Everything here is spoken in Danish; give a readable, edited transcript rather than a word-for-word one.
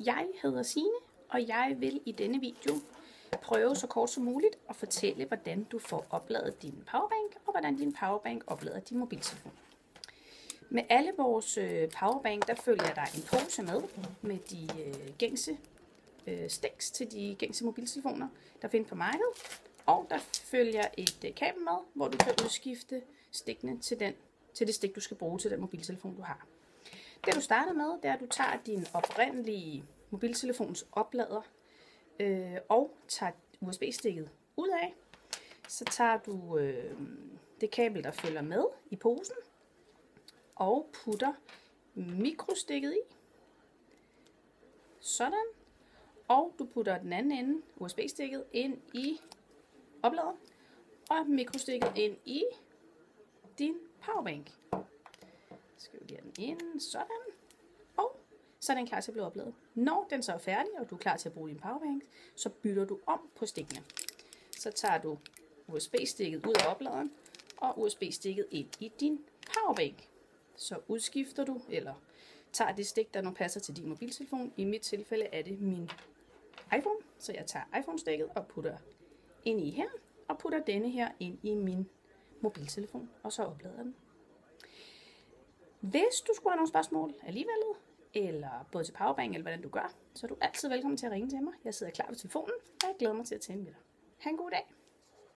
Jeg hedder Signe, og jeg vil i denne video prøve så kort som muligt at fortælle, hvordan du får opladet din powerbank, og hvordan din powerbank oplader din mobiltelefon. Med alle vores powerbank, der følger der en pose med de gængse stiks til de gængse mobiltelefoner, der findes på markedet. Og der følger et kabel med, hvor du kan udskifte stikkene til det stik, du skal bruge til den mobiltelefon, du har. Det du starter med, det er, at du tager din oprindelige mobiltelefons oplader og tager USB-stikket ud af. Så tager du det kabel, der følger med i posen, og putter mikrostikket i. Sådan. Og du putter den anden ende, USB-stikket, ind i opladeren, og mikrostikket ind i din powerbank. Så skal du lige have den ind, sådan. Og så er den klar til at blive opladet. Når den så er færdig, og du er klar til at bruge din powerbank, så bytter du om på stikkene. Så tager du USB-stikket ud af opladeren, og USB-stikket ind i din powerbank. Så udskifter du, eller tager det stik, der nu passer til din mobiltelefon. I mit tilfælde er det min iPhone, så jeg tager iPhone-stikket og putter ind i her, og putter denne her ind i min mobiltelefon, og så oplader den. Hvis du skulle have nogle spørgsmål alligevel, eller både til powerbank, eller hvordan du gør, så er du altid velkommen til at ringe til mig. Jeg sidder klar ved telefonen, og jeg glæder mig til at tale med dig. Ha' en god dag!